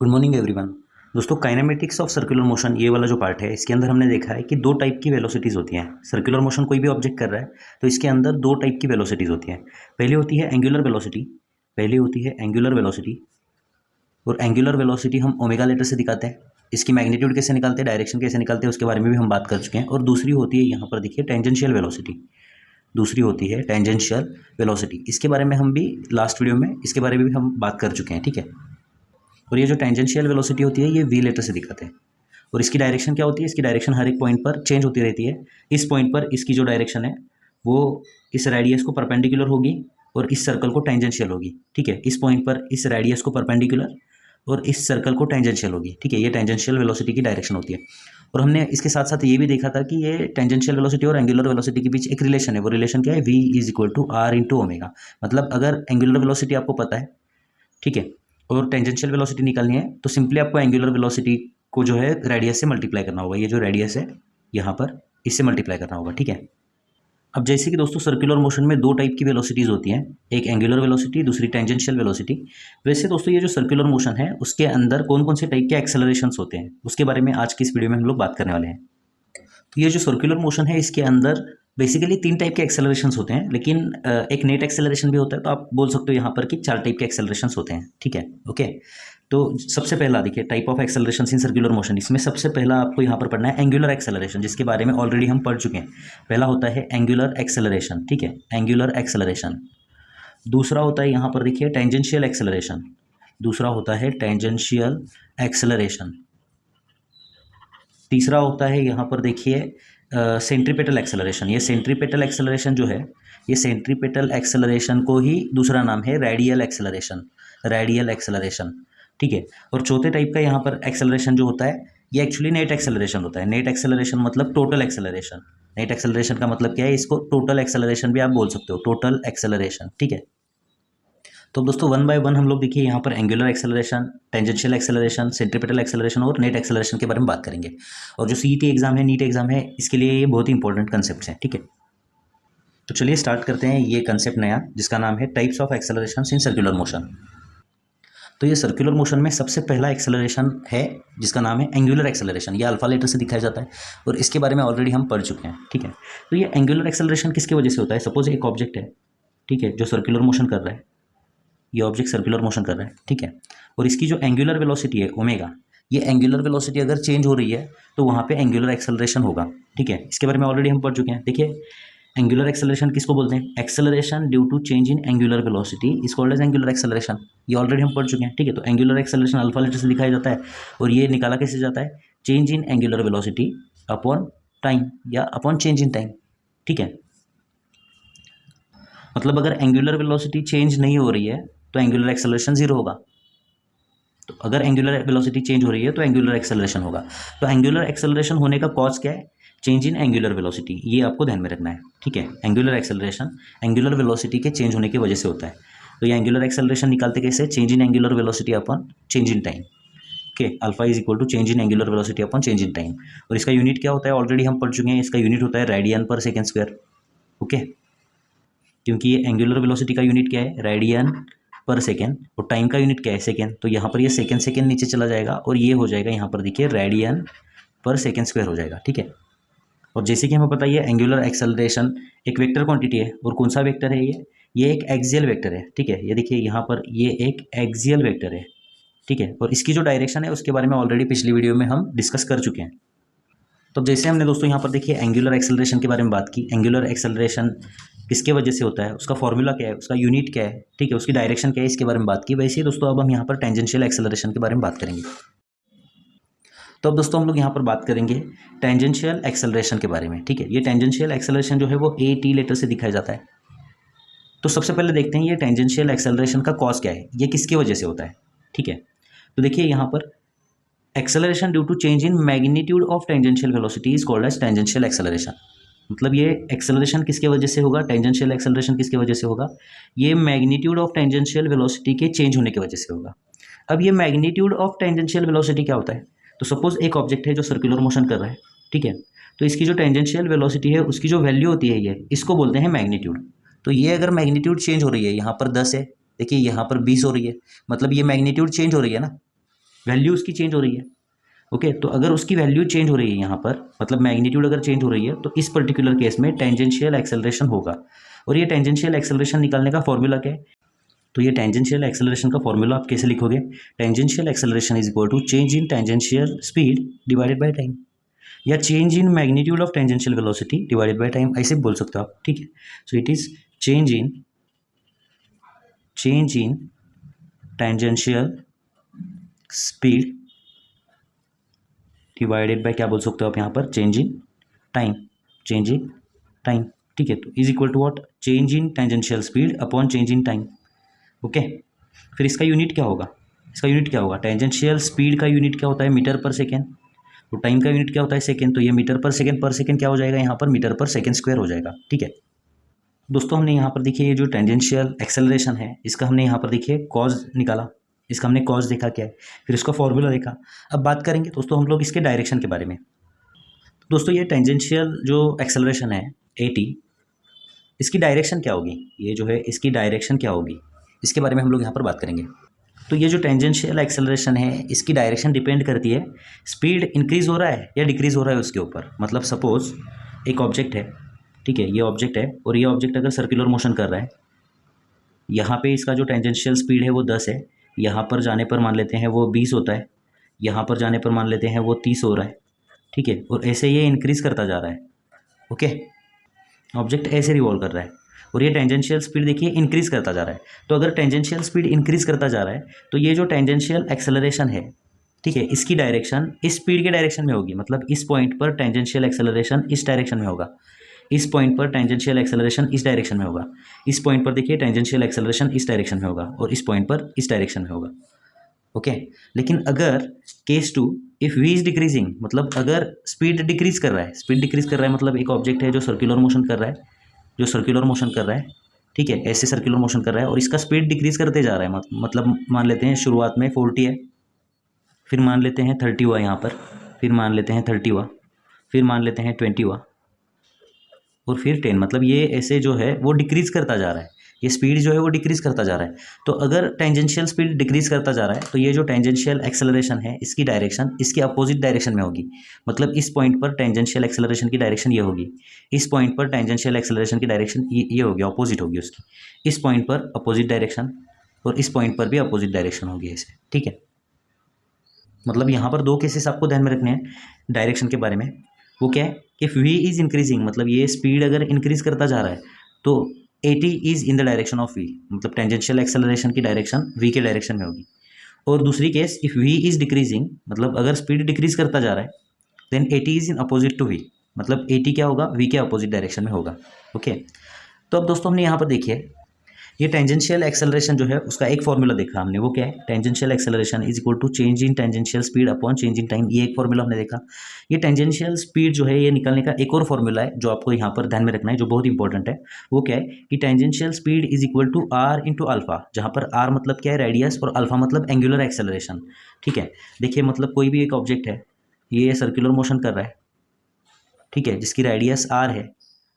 Good morning everyone. दोस्तों, kinematics of circular motion ये वाला जो पार्ट है, इसके अंदर हमने देखा है कि दो टाइप की वेलोसिटीज़ होती हैं। सर्कुलर मोशन कोई भी ऑब्जेक्ट कर रहा है तो इसके अंदर दो टाइप की वेलोसिटीज़ होती हैं। पहली होती है एंगुलर वेलोसिटी। और एंगुलर वेलोसिटी हम ओमेगा लेटर से दिखाते हैं। इसकी मैग्नीट्यूड कैसे निकालते हैं, डायरेक्शन कैसे निकालते हैं, उसके बारे में भी हम बात कर चुके हैं। और दूसरी होती है यहाँ पर देखिए टेंजेंशियल वेलोसिटी। इसके बारे में हम भी लास्ट वीडियो में इसके बारे में भी हम बात कर चुके हैं, ठीक है। और ये जो टेंजेंशियल वेलोसिटी होती है ये वी लेटर से दिखाते हैं। और इसकी डायरेक्शन क्या होती है, इसकी डायरेक्शन हर एक पॉइंट पर चेंज होती रहती है। इस पॉइंट पर इसकी जो डायरेक्शन है वो इस रेडियस को परपेंडिकुलर होगी और इस सर्कल को टेंजेंशियल होगी, ठीक है। इस पॉइंट पर इस रेडियस को परपेंडिकुलर और इस सर्कल को टेंजेंशियल होगी, ठीक है। ये टेंजेंशियल वेलोसिटी की डायरेक्शन होती है। और हमने इसके साथ साथ ये भी देखा था कि ये टेंजेंशियल वेलोसिटी और एंगुलर वेलोसिटी के बीच एक रिलेशन है। वो रिलेशन क्या है, v is equal to R into omega. मतलब अगर एंगुलर वेलोसिटी आपको पता है, ठीक है, और टेंजेंशियल वेलोसिटी निकालनी है तो सिंपली आपको एंगुलर वेलोसिटी को जो है रेडियस से मल्टीप्लाई करना होगा। ये जो रेडियस है यहाँ पर इससे मल्टीप्लाई करना होगा, ठीक है। अब जैसे कि दोस्तों सर्कुलर मोशन में दो टाइप की वेलोसिटीज़ होती हैं, एक एंगुलर वेलोसिटी, दूसरी टेंजेंशियल वेलोसिटी। वैसे दोस्तों ये जो सर्कुलर मोशन है उसके अंदर कौन कौन से टाइप के एक्सेलरेशंस होते हैं उसके बारे में आज की इस वीडियो में हम लोग बात करने वाले हैं। तो ये जो सर्कुलर मोशन है इसके अंदर बेसिकली तीन टाइप के एक्सेलरेशंस होते हैं, लेकिन एक नेट एक्सेलरेशन भी होता है। तो आप बोल सकते हो यहाँ पर कि चार टाइप के एक्सेलरेशंस होते हैं, ठीक है, ओके। तो सबसे पहला देखिए type of acceleration in circular motion. इसमें सबसे पहला आपको यहाँ पर पढ़ना है एंगुलर एक्सेलरेशन, जिसके बारे में ऑलरेडी हम पढ़ चुके हैं। पहला होता है एंगुलर एक्सेलरेशन, ठीक है, एंगुलर एक्सेलरेशन। दूसरा होता है यहाँ पर देखिए टेंजेंशियल एक्सेलरेशन। तीसरा होता है यहाँ पर देखिए सेंट्रीपेटल एक्सेलरेशन। ये सेंट्रीपेटल एक्सेलरेशन जो है, ये सेंट्रीपेटल एक्सेलरेशन को ही दूसरा नाम है रेडियल एक्सेलरेशन, ठीक है। और चौथे टाइप का यहाँ पर एक्सेलरेशन जो होता है ये एक्चुअली नेट एक्सेलरेशन होता है। नेट एक्सेलरेशन मतलब टोटल एक्सेलरेशन। नेट एक्सेलरेशन का मतलब क्या है, इसको टोटल एक्सेलरेशन भी आप बोल सकते हो, टोटल एक्सेलरेशन, ठीक है। तो दोस्तों वन बाय वन हम लोग देखिए यहाँ पर angular acceleration, tangential acceleration, centripetal acceleration और नेट एक्सेलरेशन के बारे में बात करेंगे। और जो सीईटी एग्जाम है, नीट एग्जाम है, इसके लिए ये बहुत ही इंपॉर्टेंट कंसेप्ट हैं, ठीक है। तो चलिए स्टार्ट करते हैं ये कंसेप्ट नया, जिसका नाम है types of acceleration in circular motion. तो ये सर्कुलर मोशन में सबसे पहला एक्सेलरेशन है जिसका नाम है एंगुलर एक्सेलरेशन। ये अल्फा लेटर से दिखाया जाता है और इसके बारे में ऑलरेडी हम पढ़ चुके हैं, ठीक है। तो ये एंगुलर एक्सेलरेशन किसकी वजह से होता है, सपोज एक ऑब्जेक्ट है, ठीक है, जो सर्कुलर मोशन कर रहा है। ये ऑब्जेक्ट सर्कुलर मोशन कर रहा है, ठीक है। और इसकी जो एंगुलर वेलोसिटी है ओमेगा, ये एंगुलर वेलोसिटी अगर चेंज हो रही है तो वहाँ पे एंगुलर एक्सेलरेशन होगा, ठीक है। इसके बारे में ऑलरेडी हम पढ़ चुके हैं। देखिए एंगुलर एक्सेलरेशन किसको बोलते हैं, acceleration due to change in angular velocity is called as angular acceleration. ये ऑलरेडी हम पढ़ चुके हैं, ठीक है। तो एंगुलर एक्सेलरेशन अल्फा लेटर से दिखाया जाता है और ये निकाला कैसे जाता है, change in angular velocity upon time या अपॉन चेंज इन टाइम, ठीक है। मतलब अगर एंगुलर वेलोसिटी चेंज नहीं हो रही है तो एंगुलर एक्सेलरेशन जीरो होगा। तो अगर एंगुलर वेलोसिटी चेंज हो रही है तो एंगुलर एक्सेलरेशन होगा। तो एंगुलर एक्सेलरेशन होने का कॉज क्या है, चेंज इन एंगुलर वेलोसिटी, ये आपको ध्यान में रखना है, ठीक है। एंगुलर एक्सेलरेशन एंगुलर वेलोसिटी के चेंज होने की वजह से होता है। तो ये एंगुलर एक्सेलरेशन निकालते कैसे, change in angular velocity upon change in time, okay. Alpha is equal to change in angular velocity upon change in time. और इसका यूनिट क्या होता है, ऑलरेडी हम पढ़ चुके हैं। इसका यूनिट होता है radian per second square, okay. क्योंकि ये एंगुलर वेलोसिटी का यूनिट क्या है, रेडियन पर सेकेंड, और टाइम का यूनिट क्या है, सेकेंड। तो यहाँ पर ये सेकेंड नीचे चला जाएगा और ये हो जाएगा यहाँ पर देखिए रेडियन पर सेकेंड स्क्वायर हो जाएगा, ठीक है। और जैसे कि हमें पता है एंगुलर एक्सेलरेशन एक वेक्टर क्वांटिटी है। और कौन सा वेक्टर है ये एक एक्सियल वेक्टर है, ठीक है। ये देखिए यहाँ पर ये एक एक्सियल वेक्टर है, ठीक है। और इसकी जो डायरेक्शन है उसके बारे में ऑलरेडी पिछली वीडियो में हम डिस्कस कर चुके हैं। तो जैसे हमने दोस्तों यहाँ पर देखिए एंगुलर एक्सेलरेशन के बारे में बात की, एंगुलर एक्सेलरेशन किसके वजह से होता है, उसका फॉर्मूला क्या है, उसका यूनिट क्या है, ठीक है, उसकी डायरेक्शन क्या है, इसके बारे में बात की। वैसे ही दोस्तों अब हम यहाँ पर टेंजेंशियल एक्सेलरेशन के बारे में बात करेंगे। तो अब दोस्तों हम लोग यहाँ पर बात करेंगे टेंजेंशियल एक्सेलरेशन के बारे में, ठीक है। ये टेंजेंशियल एक्सेलरेशन जो है वो AT लेटर से दिखाया जाता है। तो सबसे पहले देखते हैं ये टेंजेंशियल एक्सेलरेशन का कॉज क्या है, ये किसकी वजह से होता है, ठीक है। तो देखिए यहाँ पर acceleration due to change in magnitude of tangential velocity is called as tangential acceleration. मतलब ये एक्सेलरेशन किसके वजह से होगा, टेंजेंशियल एक्सेलरेशन किसके वजह से होगा, ये मैग्नीट्यूड ऑफ टेंजेंशियल वेलोसिटी के चेंज होने की वजह से होगा। अब ये मैग्नीट्यूड ऑफ टेंजेंशियल वेलोसिटी क्या होता है, तो सपोज एक ऑब्जेक्ट है जो सर्कुलर मोशन कर रहा है, ठीक है। तो इसकी जो टेंजेंशियल वेलोसिटी है उसकी जो वैल्यू होती है ये, इसको बोलते हैं मैग्नीट्यूड। तो ये अगर मैग्नीट्यूड चेंज हो रही है, यहाँ पर 10 है, देखिए यहाँ पर 20 हो रही है, मतलब ये मैग्नीट्यूड चेंज हो रही है ना, वैल्यू उसकी चेंज हो रही है। ओके, तो अगर उसकी वैल्यू चेंज हो रही है यहाँ पर, मतलब मैग्नीट्यूड अगर चेंज हो रही है, तो इस पर्टिकुलर केस में टेंजेंशियल एक्सेलरेशन होगा। और ये टेंजेंशियल एक्सेलरेशन निकालने का फॉर्मूला क्या है? तो ये टेंजेंशियल एक्सेलरेशन का फॉर्मूला आप कैसे लिखोगे? Tangential acceleration is equal to change in tangential speed divided by time, या change in magnitude of tangential velocity divided by time, ऐसे बोल सकते हो आप। ठीक है, so it is change in tangential speed divided by, क्या बोल सकते हो आप यहाँ पर? Change in time, change in time. ठीक है, तो is equal to what? Change in tangential speed upon change in time. Okay, फिर इसका यूनिट क्या होगा? इसका यूनिट क्या होगा? टेंजेंशियल स्पीड का यूनिट क्या होता है? मीटर पर सेकेंड। तो टाइम का यूनिट क्या होता है? सेकेंड। तो ये मीटर पर सेकेंड क्या हो जाएगा यहाँ पर? मीटर पर सेकेंड स्क्वायर हो जाएगा। ठीक है दोस्तों, हमने यहाँ पर देखिए ये जो टेंजेंशियल एक्सेलरेशन है, इसका हमने यहाँ पर देखिए कॉज निकाला, इसका हमने कॉज देखा क्या है, फिर इसका फॉर्मूला देखा। अब बात करेंगे दोस्तों हम लोग इसके डायरेक्शन के बारे में। दोस्तों ये टेंजेंशियल जो एक्सेलरेशन है AT, इसकी डायरेक्शन क्या होगी? ये जो है इसकी डायरेक्शन क्या होगी, इसके बारे में हम लोग यहाँ पर बात करेंगे। तो ये जो टेंजेंशियल एक्सेलरेशन है, इसकी डायरेक्शन डिपेंड करती है स्पीड इंक्रीज़ हो रहा है या डिक्रीज़ हो रहा है उसके ऊपर। मतलब सपोज़ एक ऑब्जेक्ट है, ठीक है, ये ऑब्जेक्ट है और ये ऑब्जेक्ट अगर सर्कुलर मोशन कर रहा है, यहाँ पे इसका जो टेंजेंशियल स्पीड है वो 10 है, यहाँ पर जाने पर मान लेते हैं वो 20 होता है, यहाँ पर जाने पर मान लेते हैं वो 30 हो रहा है। ठीक है, और ऐसे ये इंक्रीज़ करता जा रहा है। ओके, ऑब्जेक्ट ऐसे रिवॉल्व कर रहा है और ये टेंजेंशियल स्पीड देखिए इंक्रीज़ करता जा रहा है। तो अगर टेंजेंशियल स्पीड इंक्रीज़ करता जा रहा है, तो ये जो टेंजेंशियल एक्सेलरेशन है, ठीक है, इसकी डायरेक्शन इस स्पीड के डायरेक्शन में होगी। मतलब इस पॉइंट पर टेंजेंशियल एक्सेलरेशन इस डायरेक्शन में होगा, इस पॉइंट पर टेंजेंशियल एक्सेलरेशन इस डायरेक्शन में होगा, इस पॉइंट पर देखिए टेंजेंशियल एक्सेलरेशन इस डायरेक्शन में होगा और इस पॉइंट पर इस डायरेक्शन में होगा। ओके, लेकिन अगर case 2 if v is decreasing, मतलब अगर स्पीड डिक्रीज कर रहा है, स्पीड डिक्रीज कर रहा है, मतलब एक ऑब्जेक्ट है जो सर्कुलर मोशन कर रहा है, जो सर्कुलर मोशन कर रहा है, ठीक है, ऐसे सर्कुलर मोशन कर रहा है और इसका स्पीड डिक्रीज करते जा रहा है। मतलब मान लेते हैं शुरुआत में 40 है, फिर मान लेते हैं 30 हुआ यहाँ पर, फिर मान लेते हैं 30 हुआ, फिर मान लेते हैं 20 हुआ और फिर 10। मतलब ये ऐसे जो है वो डिक्रीज़ करता जा रहा है, ये स्पीड जो है वो डिक्रीज़ करता जा रहा है। तो अगर टेंजेंशियल स्पीड डिक्रीज़ करता जा रहा है, तो ये जो टेंजेंशियल एक्सेलरेशन है इसकी डायरेक्शन इसके अपोजिट डायरेक्शन में होगी। मतलब इस पॉइंट पर टेंजेंशियल एक्सेलरेशन की डायरेक्शन ये होगी, इस पॉइंट पर टेंजेंशियल एक्सेलरेशन की डायरेक्शन ये होगी, अपोजिट होगी उसकी। इस पॉइंट पर अपोजिट डायरेक्शन और इस पॉइंट पर भी अपोजिट डायरेक्शन होगी ऐसे। ठीक है, मतलब यहाँ पर 2 केसेस आपको ध्यान में रखने हैं डायरेक्शन के बारे में। वो क्या है? इफ़ v इज़ इंक्रीजिंग, मतलब ये स्पीड अगर इंक्रीज करता जा रहा है, तो AT is in the direction of v, मतलब टेंजेंशियल एक्सेलरेशन की डायरेक्शन v के डायरेक्शन में होगी। और दूसरी case if v is decreasing, मतलब अगर स्पीड डिक्रीज करता जा रहा है, then AT is in opposite to v, मतलब AT क्या होगा? v के अपोजिट डायरेक्शन में होगा। ओके, तो अब दोस्तों हमने यहाँ पर देखिए ये टेंजेंशियल एक्सेलरेशन जो है उसका एक फॉर्मूला देखा हमने, वो क्या है? Tangential acceleration is equal to change in tangential speed upon change in time, ये एक फॉर्मूला हमने देखा। ये टेंजेंशियल स्पीड जो है ये निकालने का एक और फॉर्मूला है जो आपको यहाँ पर ध्यान में रखना है, जो बहुत इंपॉर्टेंट है। वो क्या है कि tangential speed is equal to r into alpha, जहाँ पर r मतलब क्या है? रेडियस, और अल्फा मतलब एंगुलर एक्सेलरेशन। ठीक है, देखिए मतलब कोई भी एक ऑब्जेक्ट है, ये सर्कुलर मोशन कर रहा है, ठीक है, जिसकी रेडियस r है,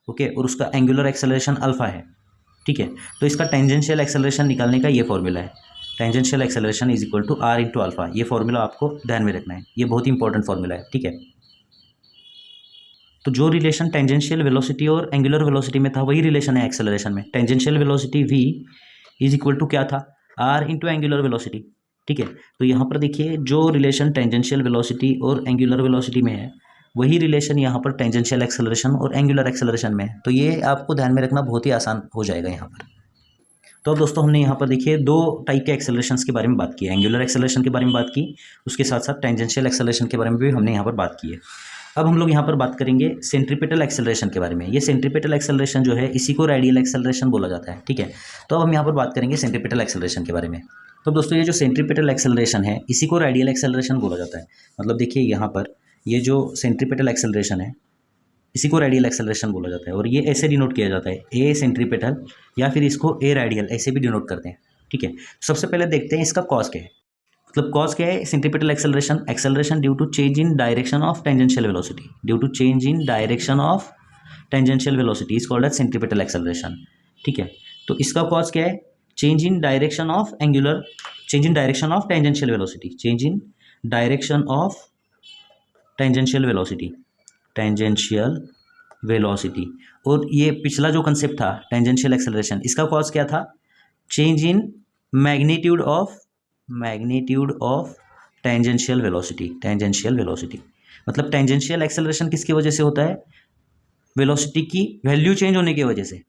ओके, और उसका एंगुलर एक्सेलरेशन अल्फा है। ठीक है, तो इसका टेंजेंशियल एक्सेलरेशन निकालने का ये फॉर्मूला है, tangential acceleration is equal to r into alpha. ये फॉर्मूला आपको ध्यान में रखना है, ये बहुत इंपॉर्टेंट फॉर्मूला है। ठीक है, तो जो रिलेशन टेंजेंशियल वेलोसिटी और एंगुलर वेलोसिटी में था वही रिलेशन है एक्सेलरेशन में। Tangential velocity v is equal to क्या था? r into angular velocity. ठीक है, तो यहाँ पर देखिए जो रिलेशन टेंजेंशियल वेलोसिटी और एंगुलर वेलोसिटी में है, वही रिलेशन यहाँ पर टेंजेंशियल एक्सेलरेशन और एंगुलर एक्सेलरेशन में है। तो ये आपको ध्यान में रखना बहुत ही आसान हो जाएगा यहाँ पर। तो अब दोस्तों हमने यहाँ पर देखिए 2 टाइप के एक्सेलरेशंस के बारे में बात की है, एंगुलर एक्सेलरेशन के बारे में बात की, उसके साथ साथ टेंजेंशियल एक्सेलरेशन के बारे में भी हमने यहाँ पर बात की है। अब हम लोग यहाँ पर बात करेंगे सेंट्रीपिटल एक्सेलरेशन के बारे में। ये सेंट्रीपिटल एक्सेलरेशन जो है इसी को रेडियल एक्सेलरेशन बोला जाता है। ठीक है, तो अब हम यहाँ पर बात करेंगे सेंट्रीपिटल एक्सेलरेशन के बारे में। तो दोस्तों ये जो सेंट्रीपिटल एक्सेलरेशन है इसी को रेडियल एक्सेलरेशन बोला जाता है। मतलब देखिए यहाँ पर ये जो सेंट्रीपिटल एक्सेलरेशन है इसी को रेडियल एक्सेलरेशन बोला जाता है, और ये ऐसे डिनोट किया जाता है ए सेंट्रीपिटल या फिर इसको ए रेडियल, ऐसे भी डिनोट करते हैं। ठीक है, सबसे पहले देखते हैं इसका कॉज क्या है। मतलब कॉज क्या है centripetal acceleration? Acceleration due to change in direction of tangential velocity, due to change in direction of tangential velocity is called as centripetal acceleration. ठीक है, तो इसका कॉज क्या है? Change in direction of angular, change in direction of tangential velocity, change in direction of tangential velocity. और ये पिछला जो कंसेप्ट था टेंजेंशियल एक्सेलरेशन, इसका कॉज क्या था? Change in magnitude of tangential velocity. मतलब टेंजेंशियल एक्सेलरेशन किसकी वजह से होता है? वेलोसिटी की वैल्यू चेंज होने की वजह से।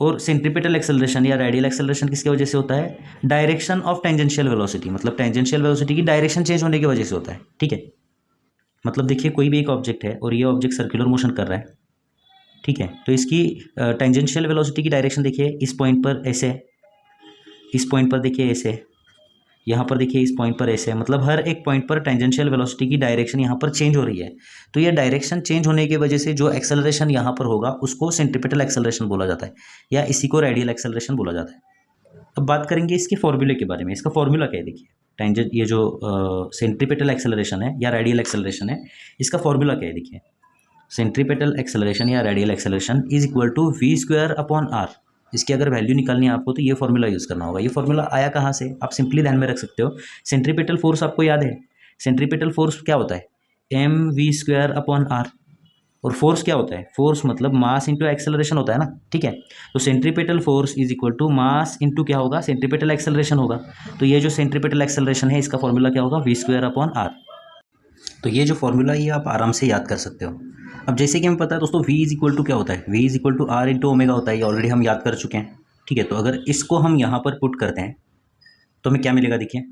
और सेंट्रीपिटल एक्सेलरेशन या रेडियल एक्सेलरेशन किसकी वजह से होता है? डायरेक्शन ऑफ टेंजेंशियल वेलोसिटी, मतलब टेंजेंशियल वेलोसिटी की डायरेक्शन चेंज होने की वजह से होता है। ठीक है, मतलब देखिए कोई भी एक ऑब्जेक्ट है और ये ऑब्जेक्ट सर्कुलर मोशन कर रहा है, ठीक है, तो इसकी टेंजेंशियल वेलोसिटी की डायरेक्शन देखिए, इस पॉइंट पर ऐसे, इस पॉइंट पर देखिए ऐसे, यहाँ पर देखिए इस पॉइंट पर ऐसे, मतलब हर एक पॉइंट पर टेंजेंशियल वेलोसिटी की डायरेक्शन यहाँ पर चेंज हो रही है। तो ये डायरेक्शन चेंज होने की वजह से जो एक्सेलरेशन यहाँ पर होगा उसको सेंट्रीपिटल एक्सेलरेशन बोला जाता है, या इसी को रेडियल एक्सेलरेशन बोला जाता है। अब बात करेंगे इसके फॉर्मूले के बारे में। इसका फॉर्मूला क्या है? देखिए टेंजेंट, ये जो सेंट्रीपिटल एक्सेलरेशन है या रेडियल एक्सेलरेशन है, इसका फॉर्मूला क्या है? देखिए सेंट्रीपिटल एक्सेलरेशन या radial acceleration is equal to v²/r। इसकी अगर वैल्यू निकालनी है आपको तो ये फॉर्मूला यूज़ करना होगा। ये फॉर्मूला आया कहाँ से? आप सिंपली ध्यान में रख सकते हो, सेंट्रीपिटल फोर्स आपको याद है। सेंट्रीपिटल फोर्स क्या होता है? mv²/r। और फोर्स क्या होता है? फोर्स मतलब मास इंटू एक्सेलरेशन होता है ना, ठीक है। तो centripetal force is equal to mass into क्या होगा? सेंट्रीपिटल एक्सेलरेशन होगा। तो ये जो सेंट्रीपिटल एक्सेलरेशन है इसका फॉर्मूला क्या होगा? v²/r। तो ये जो फॉर्मूला ये आप आराम से याद कर सकते हो। अब जैसे कि हमें पता है दोस्तों v इज इक्वल टू क्या होता है? v is equal to r into omega होता है, ये ऑलरेडी हम याद कर चुके हैं, ठीक है। तो अगर इसको हम यहाँ पर पुट करते हैं तो हमें क्या मिलेगा? देखिए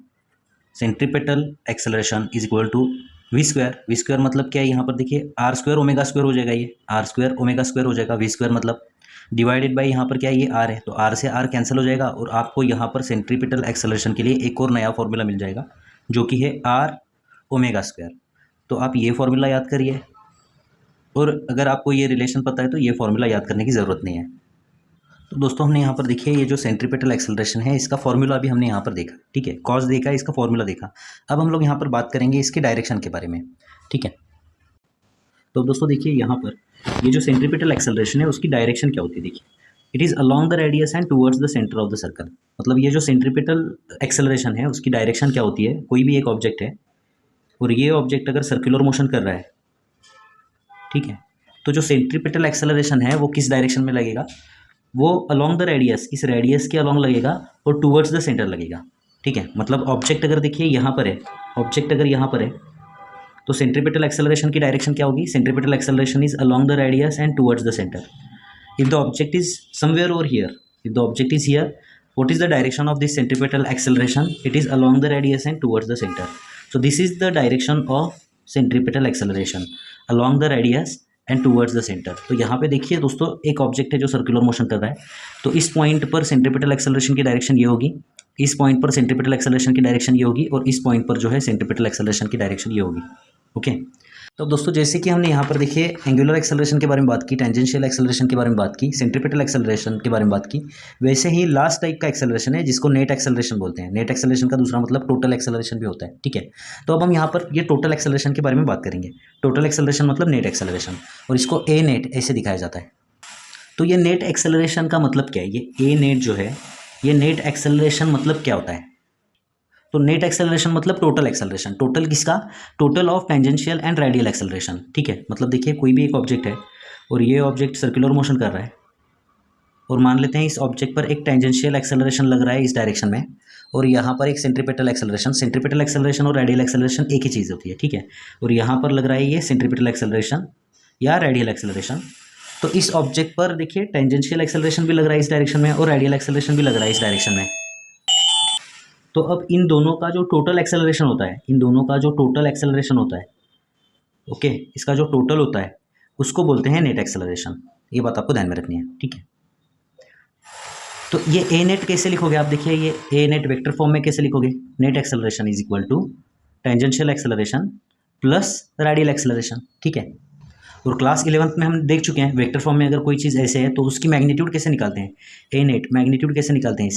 centripetal acceleration is equal to v²। मतलब क्या है? यहाँ पर देखिए r² ओमेगा² हो जाएगा, ये r² ओमेगा² हो जाएगा। v² मतलब डिवाइडेड बाई यहाँ पर क्या है? ये r है, तो r से r कैंसिल हो जाएगा और आपको यहाँ पर सेंट्रीपिटल एक्सेलरेशन के लिए एक और नया फॉर्मूला मिल जाएगा जो कि है r ओमेगा²। तो आप ये फॉर्मूला याद करिए, और अगर आपको ये रिलेशन पता है तो ये फॉर्मूला याद करने की ज़रूरत नहीं है। तो दोस्तों हमने यहाँ पर देखिए ये जो सेंट्रीपिटल एक्सेलरेशन है इसका फॉर्मूला भी हमने यहाँ पर देखा, ठीक है, कॉज देखा, इसका फॉर्मूला देखा। अब हम लोग यहाँ पर बात करेंगे इसके डायरेक्शन के बारे में, ठीक है। तो दोस्तों देखिए यहाँ पर ये जो सेंट्रीपिटल एक्सेलरेशन है उसकी डायरेक्शन क्या होती है? देखिए it is along the radius and towards the centre of the circle. मतलब ये जो सेंट्रीपिटल एक्सेलरेशन है उसकी डायरेक्शन क्या होती है? कोई भी एक ऑब्जेक्ट है और ये ऑब्जेक्ट अगर सर्कुलर मोशन कर रहा है, ठीक है, तो जो सेंट्रीपिटल एक्सेलरेशन है वो किस डायरेक्शन में लगेगा? वो अलोंग द रेडियस, इस रेडियस के अलोंग लगेगा और टुवर्ड्स द सेंटर लगेगा, ठीक है। मतलब ऑब्जेक्ट अगर देखिए यहाँ पर है, ऑब्जेक्ट अगर यहाँ पर है तो सेंट्रीपिटल एक्सेलरेशन की डायरेक्शन क्या होगी? Centripetal acceleration is along the radius and towards the centre. If the object is somewhere over here, if the object is here, what is the direction of this centripetal acceleration? It is along the radius and towards the center. So this is the direction of centripetal acceleration, along the radius and towards the centre. तो यहाँ पे देखिए दोस्तों एक object है जो circular motion कर रहा है, तो इस पॉइंट पर सेंट्रीपिटल एक्सेलरेशन की डायरेक्शन ये होगी, इस पॉइंट पर सेंट्रीपिटल एक्सेलरेशन की डायरेक्शन ये होगी, और इस पॉइंट पर जो है सेंट्रीपिटल एक्सेलरेशन की डायरेक्शन ये होगी। ओके, तो दोस्तों जैसे कि हमने यहाँ पर देखिए एंगुलर एक्सेलरेशन के बारे में बात की, टेंजेंशियल एक्सेलरेशन के बारे में बात की, सेंट्रीपिटल एक्सेलरेशन के बारे में बात की, वैसे ही लास्ट टाइप का एक्सेलरेशन है जिसको नेट एक्सेलरेशन बोलते हैं। नेट एक्सेलरेशन का दूसरा मतलब टोटल एक्सेलरेशन भी होता है, ठीक है। तो अब हम यहाँ पर ये टोटल एक्सेलरेशन के बारे में बात करेंगे। टोटल एक्सेलरेशन मतलब नेट एक्सेलरेशन, और इसको ए नेट ऐसे दिखाया जाता है। तो ये नेट एक्सेलरेशन का मतलब क्या है? ये ए नेट जो है, ये नेट एक्सेलरेशन मतलब क्या होता है? तो नेट एक्सेलरेशन मतलब टोटल एक्सेलरेशन। टोटल किसका? Total of tangential and radial acceleration, ठीक है। मतलब देखिए कोई भी एक ऑब्जेक्ट है और ये ऑब्जेक्ट सर्कुलर मोशन कर रहा है, और मान लेते हैं इस ऑब्जेक्ट पर एक टेंजेंशियल एक्सेलरेशन लग रहा है इस डायरेक्शन में, और यहाँ पर एक सेंट्रीपिटल एक्सेलरेशन। सेंट्रीपिटल एक्सेलरेशन और रेडियल एक्सेलरेशन एक ही चीज़ होती है, ठीक है। और यहाँ पर लग रहा है ये सेंट्रीपिटल एक्सेलरेशन या रेडियल एक्सेलरेशन। तो इस ऑब्जेक्ट पर देखिए टेंजेंशियल एक्सेलरेशन भी लग रहा है इस डायरेक्शन में और रेडियल एक्सेलरेशन भी लग रहा है इस डायरेक्शन में। तो अब इन दोनों का जो टोटल एक्सेलरेशन होता है, इन दोनों का जो टोटल एक्सेलरेशन होता है, ओके, इसका जो टोटल होता है उसको बोलते हैं नेट एक्सेलरेशन। ये बात आपको ध्यान में रखनी है, ठीक है। तो ये ए नेट कैसे लिखोगे आप? देखिए ये ए नेट वेक्टर फॉर्म में कैसे लिखोगे? Net acceleration is equal to tangential acceleration plus radial acceleration, ठीक है। और क्लास 11th में हम देख चुके हैं वेक्टर फॉर्म में अगर कोई चीज़ ऐसे है तो उसकी मैग्नीट्यूड कैसे निकालते हैं? ए नेट मैग्नीट्यूड कैसे निकालते हैं?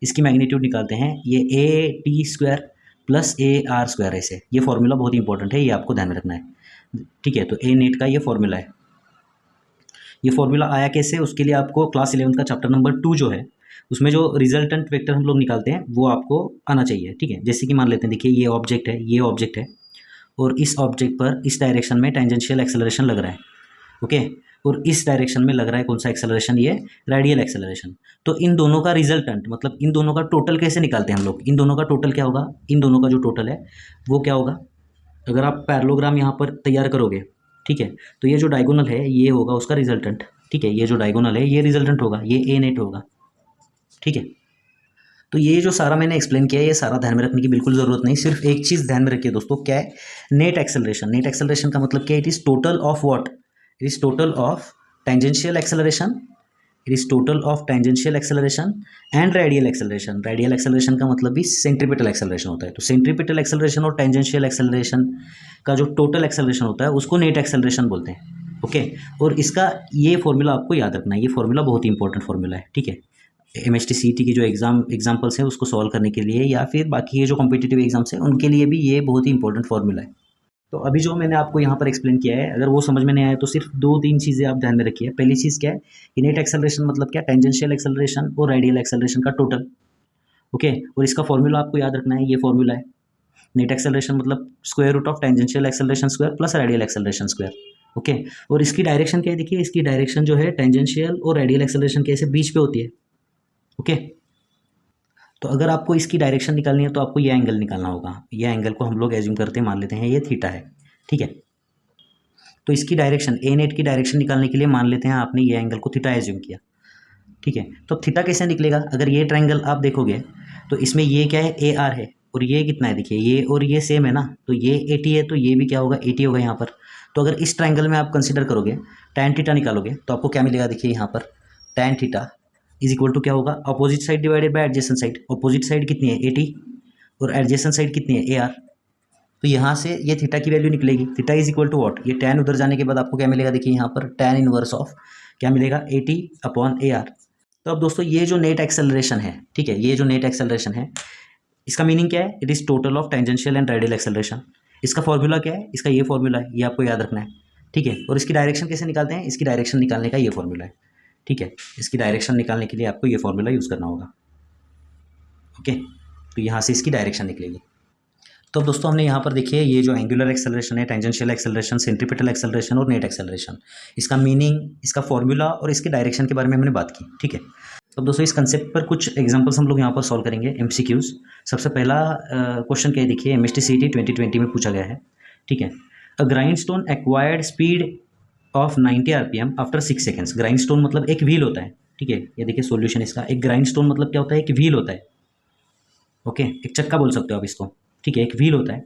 इसकी मैग्नीट्यूड निकालते हैं ये A T square plus A R square, ऐसे। ये फॉर्मूला बहुत इंपॉर्टेंट है, ये आपको ध्यान में रखना है, ठीक है। तो ए नेट का ये फॉर्मूला है। ये फॉर्मूला आया कैसे? उसके लिए आपको क्लास 11th का चैप्टर नंबर 2 जो है उसमें जो रिजल्टेंट वेक्टर हम लोग निकालते हैं वो आपको आना चाहिए, ठीक है। जैसे कि मान लेते हैं, देखिए ये ऑब्जेक्ट है, ये ऑब्जेक्ट है, और इस ऑब्जेक्ट पर इस डायरेक्शन में टेंजेंशियल एक्सेलरेशन लग रहा है, ओके। और इस डायरेक्शन में लग रहा है कौन सा एक्सेलरेशन, ये रेडियल एक्सेलरेशन। तो इन दोनों का रिजल्टेंट मतलब इन दोनों का टोटल कैसे निकालते हैं हम लोग, इन दोनों का टोटल क्या होगा, इन दोनों का जो टोटल है वो क्या होगा। अगर आप पैरेललोग्राम यहाँ पर तैयार करोगे, ठीक है, तो ये जो डायगोनल है ये होगा उसका रिजल्टेंट, ठीक है। ये जो डायगोनल है ये रिजल्टेंट होगा, ये ए नेट होगा, ठीक है। तो ये जो सारा मैंने एक्सप्लेन किया है ये सारा ध्यान में रखने की बिल्कुल ज़रूरत नहीं, सिर्फ एक चीज़ ध्यान में रखिए दोस्तों, क्या है, नेट एक्सेलरेशन। नेट एक्सेलरेशन का मतलब क्या है, it is total of what, it is total of tangential acceleration, it is total of tangential acceleration and radial acceleration. Radial acceleration का मतलब भी सेंट्रीपिटल एक्सेलरेशन होता है। तो सेंट्रीपिटल एक्सेलरेशन और टेंजेंशियल एक्सेलरेशन का जो टोटल एक्सेलरेशन होता है उसको नेट एक्सेलरेशन बोलते हैं, ओके। और इसका ये फॉर्मूला आपको याद रखना है, ये फॉर्मूला बहुत ही इंपॉर्टेंट फॉर्मूला है, ठीक है। MHT-CET की जो एग्जाम्पल्स हैं उसको सॉल्व करने के लिए या फिर बाकी ये जो कॉम्पिटिटिव एग्जाम्स हैं उनके लिए भी ये बहुत ही इंपॉर्टेंट फॉर्मूला है। तो अभी जो मैंने आपको यहाँ पर एक्सप्लेन किया है, अगर वो समझ में नहीं आया तो सिर्फ 2-3 चीज़ें आप ध्यान में रखिए। पहली चीज़ क्या है, नेट एक्सेलरेशन मतलब क्या, टेंजेंशियल एक्सेलरेशन और रेडियल एक्सेलरेशन का टोटल, ओके। और इसका फॉर्मूला आपको याद रखना है, ये फॉर्मूला है। नेट एक्सेलरेशन मतलब square root of tangential acceleration square plus radial acceleration square, okay. और इसकी डायरेक्शन क्या है, देखिए इसकी डायरेक्शन जो है टेंजेंशियल और रेडियल एक्सेलरेशन के ऐसे बीच पे होती है, ओके। तो अगर आपको इसकी डायरेक्शन निकालनी है तो आपको ये एंगल निकालना होगा। ये एंगल को हम लोग एज्यूम करते हैं, मान लेते हैं ये थीटा है, ठीक है। तो इसकी डायरेक्शन ए नेट की डायरेक्शन निकालने के लिए मान लेते हैं आपने ये एंगल को थीटा एज्यूम किया, ठीक है। तो थीटा कैसे निकलेगा, अगर ये ट्रायंगल आप देखोगे तो इसमें ये क्या है, ए आर है, और ये कितना है, देखिए ये और ये सेम है ना, तो ये 80 है तो ये भी क्या होगा, 80 होगा यहाँ पर। तो अगर इस ट्रायंगल में आप कंसिडर करोगे, टैन थीटा निकालोगे तो आपको क्या मिलेगा, देखिए यहाँ पर tan theta is equal to क्या होगा, opposite side divided by adjacent side. Opposite side कितनी है 80 और एडजेसेंट साइड कितनी है AR। तो यहाँ से ये थीटा की वैल्यू निकलेगी, theta is equal to what, ये टैन उधर जाने के बाद आपको क्या मिलेगा, देखिए यहाँ पर टैन इनवर्स ऑफ क्या मिलेगा 80 अपॉन AR। तो अब दोस्तों ये जो नेट एक्सेलरेशन है, ठीक है, ये जो नेट एक्सेलरेशन है इसका मीनिंग क्या है, it is total of tangential and radial acceleration. इसका फॉर्मूला क्या है, इसका ये फॉर्मूला है, ये आपको याद रखना है, ठीक है। और इसकी डायरेक्शन कैसे निकालते हैं, इसकी डायरेक्शन निकालने का ये फॉर्मूला है, ठीक है। इसकी डायरेक्शन निकालने के लिए आपको ये फॉर्मूला यूज़ करना होगा, ओके। तो यहाँ से इसकी डायरेक्शन निकलेगी। तो दोस्तों हमने यहाँ पर देखिए ये जो एंगुलर एक्सेलरेशन है, टेंजेंशियल एक्सेलरेशन, सेंट्रीपिटल एक्सेलरेशन और नेट एक्सेलरेशन, इसका मीनिंग, इसका फॉर्मूला और इसके डायरेक्शन के बारे में हमने बात की, ठीक है। तो दोस्तों इस कंसेप्ट पर कुछ एग्जांपल्स हम लोग यहाँ पर सॉल्व करेंगे, MCQs। सबसे पहला क्वेश्चन क्या है, देखिए MHT-CET 2020 में पूछा गया है, ठीक है। A grindstone acquired speed of 90 RPM after 6 seconds. Grindstone मतलब एक व्हील होता है, ठीक है। ये देखिए सॉल्यूशन इसका, एक ग्राइंडस्टोन मतलब क्या होता है, एक व्हील होता है, ओके, एक चक्का बोल सकते हो आप इसको, ठीक है, एक व्हील होता है।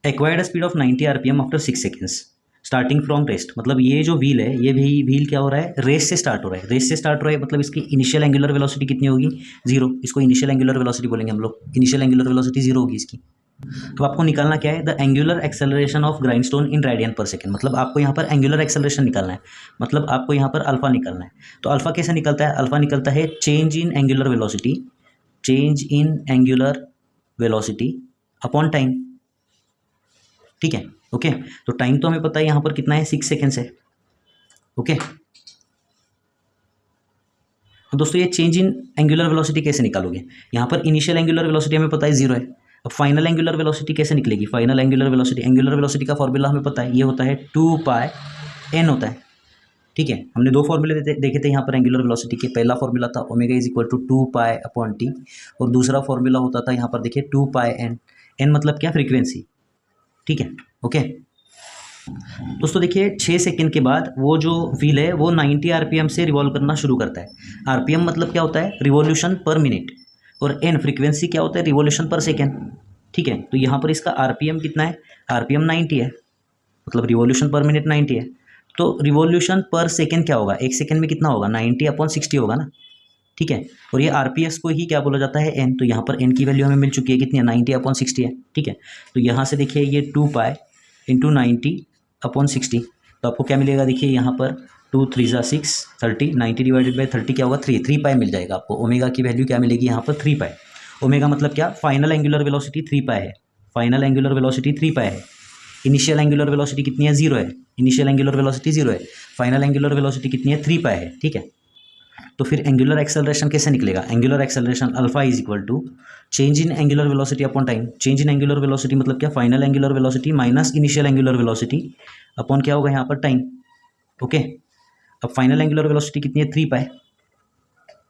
Acquired speed of 90 RPM after 6 seconds starting from rest. मतलब ये जो व्हील है, ये व्हील क्या हो रहा है, रेस से स्टार्ट हो रहा है। रेस से स्टार्ट हो रहा है मतलब इसकी इनिशियल एंगुलर वेलोसिटी कितनी होगी, 0। इसको इनिशियल एंगुलर वेलोसिटी बोलेंगे हम लोग, इनिशियल एंगुलर वेलोसिटी 0 होगी इसकी। तो आपको निकालना क्या है, the angular acceleration of grindstone in radian per second. मतलब आपको यहाँ पर एंगुलर एक्सेलरेशन निकालना है, मतलब आपको यहाँ पर अल्फा निकालना है। तो अल्फा कैसे निकलता है, अल्फा निकलता है change in angular velocity, change in angular velocity upon time, ठीक है, ओके। तो टाइम तो हमें पता है यहाँ पर कितना है, 6 सेकेंड्स है, ओके। तो दोस्तों ये चेंज इन एंगुलर वेलोसिटी कैसे निकालोगे, यहाँ पर इनिशियल एंगुलर वेलोसिटी हमें पता है 0 है। अब फाइनल एंगुलर वेलोसिटी कैसे निकलेगी, फाइनल एंगुलर वेलोसिटी का फॉर्मूला हमें पता है, ये होता है 2πn होता है, ठीक है। हमने 2 फॉर्मूले देखे थे यहाँ पर एंगुलर वेलोसिटी के। पहला फॉर्मूला था omega is equal to 2π/t और दूसरा फॉर्मूला होता था यहाँ पर देखिए 2πn। n मतलब क्या, फ्रीक्वेंसी, ठीक है, ओके। दोस्तों देखिए 6 सेकंड के बाद वो जो व्हील है वो 90 RPM से रिवॉल्व करना शुरू करता है। RPM मतलब क्या होता है, रिवॉल्यूशन पर मिनट, और n फ्रीक्वेंसी क्या होता है, रिवॉल्यूशन पर सेकेंड, ठीक है। तो यहाँ पर इसका RPM कितना है, RPM 90 है, मतलब रिवॉल्यूशन पर मिनट 90 है। तो रिवॉल्यूशन पर सेकेंड क्या होगा, एक सेकेंड में कितना होगा, 90/60 होगा ना, ठीक है। और ये RPS को ही क्या बोला जाता है, n। तो यहाँ पर n की वैल्यू हमें मिल चुकी है, कितनी है, 90/60 है, ठीक है। तो यहाँ से देखिए ये 2π × 90/60, तो आपको क्या मिलेगा, देखिए यहाँ पर 2 3 6 30, 90 डिवाइडेड बाई 30 क्या होगा, 3π मिल जाएगा आपको। ओमेगा की वैल्यू क्या मिलेगी यहाँ पर, 3π। ओमेगा मतलब क्या, फाइनल एंगुलर वेलोसिटी 3π है, फाइनल एंगुलर वेलोसिटी 3π है। इनिशियल एंगुलर वेलोसिटी कितनी है, 0 है, इनिशियल एंगुलर वेलोसिटी 0 है, फाइनल एंगुलर वेलोसिटी कितनी है, 3π है, ठीक है। तो फिर एंगुलर एक्सेलरेशन कैसे निकलेगा? Angular acceleration alpha is equal to change in angular velocity upon time. Change in angular velocity मतलब क्या? Final angular velocity minus initial angular velocity upon क्या होगा यहाँ पर? टाइम। ओके, अब फाइनल एंगुलर वेलोसिटी कितनी है? 3 पाई।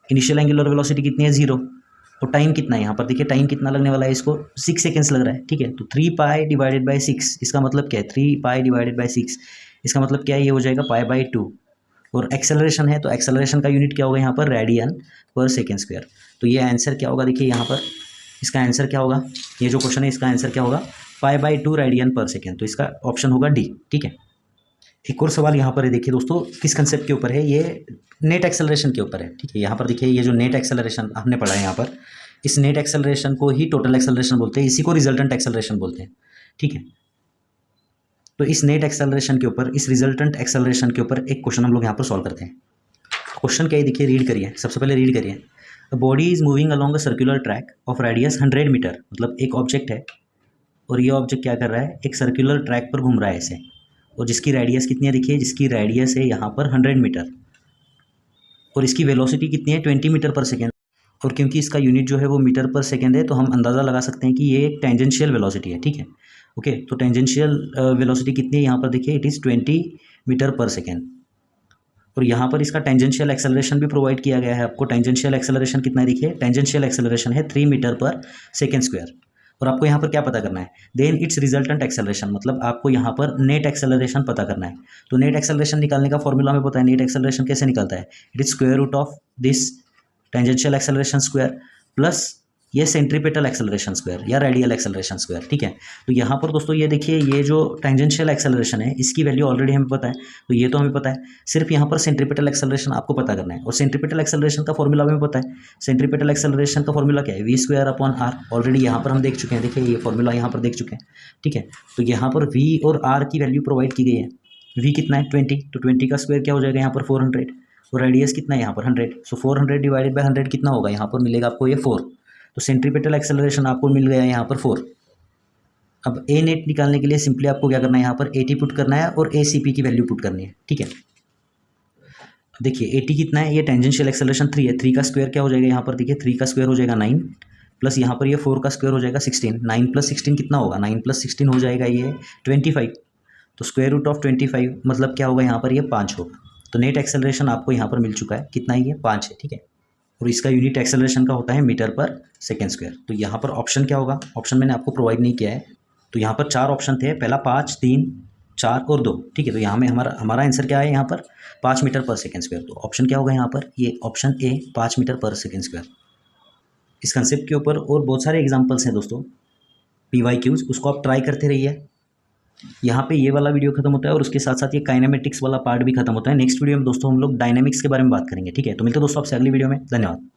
इनिशियल एंगुलर वेलोसिटी कितनी है? 0। और टाइम कितना है यहाँ पर? देखिए टाइम कितना लगने वाला है इसको? 6 सेकेंड्स लग रहा है, ठीक है। तो 3 पाई डिवाइडेड बाई 6, इसका मतलब क्या है? 3 पाई डिवाइडेड बाई 6, इसका मतलब क्या है? ये हो जाएगा पाई बाई 2। और एक्सेलरेशन है तो एक्सेलरेशन का यूनिट क्या होगा यहाँ पर? Radian per second square. तो ये आंसर क्या होगा? देखिए यहाँ पर इसका आंसर क्या होगा? ये जो क्वेश्चन है इसका आंसर क्या होगा? Pi by 2 radian per second. तो इसका ऑप्शन होगा डी, ठीक है। एक और सवाल यहाँ पर है, देखिए दोस्तों किस कंसेप्ट के ऊपर है? ये नेट एक्सेलरेशन के ऊपर है, ठीक है। यहाँ पर देखिए ये जो नेट एक्सेलरेशन हमने पढ़ा है यहाँ पर, इस नेट एक्सेलरेशन को ही टोटल एक्सेलरेशन बोलते हैं, इसी को रिजल्टेंट एक्सेलरेशन बोलते हैं, ठीक है। तो इस नेट एक्सेलरेशन के ऊपर, इस रिजल्टेंट एक्सेलरेशन के ऊपर एक क्वेश्चन हम लोग यहाँ पर सॉल्व करते हैं। क्वेश्चन क्या है देखिए, रीड करिए, सबसे पहले रीड करिए। The body is moving along a circular track of radius 100 metre. मतलब एक ऑब्जेक्ट है और ये ऑब्जेक्ट क्या कर रहा है? एक सर्कुलर ट्रैक पर घूम रहा है ऐसे, और जिसकी रेडियस कितनी है? देखिए जिसकी रेडियस है यहाँ पर 100 मीटर, और इसकी वेलोसिटी कितनी है? 20 मीटर पर सेकेंड। और क्योंकि इसका यूनिट जो है वो मीटर पर सेकेंड है, तो हम अंदाज़ा लगा सकते हैं कि ये एक टेंजेंशियल वेलोसिटी है, ठीक है। ओके, तो टेंजेंशियल वेलोसिटी कितनी है यहाँ पर? देखिए इट इज़ 20 मीटर पर सेकेंड। और यहाँ पर इसका टेंजेंशियल एक्सेलरेशन भी प्रोवाइड किया गया है आपको। टेंजेंशियल एक्सेलरेशन कितना है? देखिए टेंजेंशियल एक्सेलरेशन है 3 मीटर पर सेकेंड स्क्वायर। और आपको यहाँ पर क्या पता करना है? देन इट्स रिजल्टेंट एक्सेलरेशन, मतलब आपको यहाँ पर नेट एक्सेलरेशन पता करना है। तो नेट एक्सेलरेशन निकालने का फॉर्मूला हमें पता है। नेट एक्सेलरेशन कैसे निकलता है? It is square root of this tangential acceleration square plus ये सेंट्रीपेटल एक्सेलरेशन स्क्वायर या रेडियल एक्सेलरेशन स्क्वायर, ठीक है। तो यहाँ पर दोस्तों ये देखिए, ये जो टेंजेंशियल एक्सेलरेशन है इसकी वैल्यू ऑलरेडी हमें पता है, तो ये तो हमें पता है। सिर्फ यहाँ पर सेंट्रीपेटल एक्सेलरेशन आपको पता करना है, और सेंट्रीपेटल एक्सेलरेशन का फॉर्मूला हमें पता है। सेंट्रीपेटल एक्सेलरेशन का फॉर्मूला क्या है? V square upon R. Already यहाँ पर हम देख चुके हैं, देखिए ये फॉर्मूला यहाँ पर देख चुके हैं, ठीक है। तो यहाँ पर वी और आर की वैल्यू प्रोवाइड की गई है। वी कितना है? 20, तो 20 का स्क्वायर क्या हो जाएगा यहाँ पर? 400। और रेडियस कितना है यहाँ पर? 100। सो 400 डिवाइडेड बाई 100 कितना होगा? यहाँ पर मिलेगा आपको ये 4। तो सेंट्रीपेटल एक्सेलरेशन आपको मिल गया यहाँ पर 4। अब ए नेट निकालने के लिए सिंपली आपको क्या करना है? यहाँ पर एटी पुट करना है और ए सी पी की वैल्यू पुट करनी है, ठीक है। देखिए एटी कितना है? ये टेंजेंशियल एक्सेलरेशन 3 है। 3 का स्क्वायर क्या हो जाएगा यहाँ पर? देखिए 3 का स्क्वायर हो जाएगा 9, प्लस यहाँ पर ये 4 का स्क्वायर हो जाएगा 16। 9 प्लस 16 कितना होगा? 9 प्लस 16 हो जाएगा ये 25। तो स्क्वायर रूट ऑफ 25 मतलब क्या होगा यहाँ पर? ये 5 होगा। तो नेट एक्सेलरेशन आपको यहाँ पर मिल चुका है, कितना है? ये 5 है, ठीक है। और इसका यूनिट एक्सेलरेशन का होता है मीटर पर सेकेंड स्क्वायर। तो यहाँ पर ऑप्शन क्या होगा? ऑप्शन मैंने आपको प्रोवाइड नहीं किया है। तो यहाँ पर 4 ऑप्शन थे, पहला 5, 3, 4 और 2, ठीक है। तो यहाँ में हमारा आंसर क्या है? यहाँ पर 5 मीटर पर सेकेंड स्क्वायर। तो ऑप्शन क्या होगा यहाँ पर? ये ऑप्शन ए 5 मीटर पर सेकेंड स्क्वायर। इस कंसेप्ट के ऊपर और बहुत सारे एग्जाम्पल्स हैं दोस्तों, PYQs, उसको आप ट्राई करते रहिए। यहाँ पे ये वाला वीडियो खत्म होता है और उसके साथ साथ ये काइनेमेटिक्स वाला पार्ट भी खत्म होता है। नेक्स्ट वीडियो में दोस्तों हम लोग डायनेमिक्स के बारे में बात करेंगे, ठीक है। तो मिलते हैं दोस्तों आपसे अगली वीडियो में। धन्यवाद।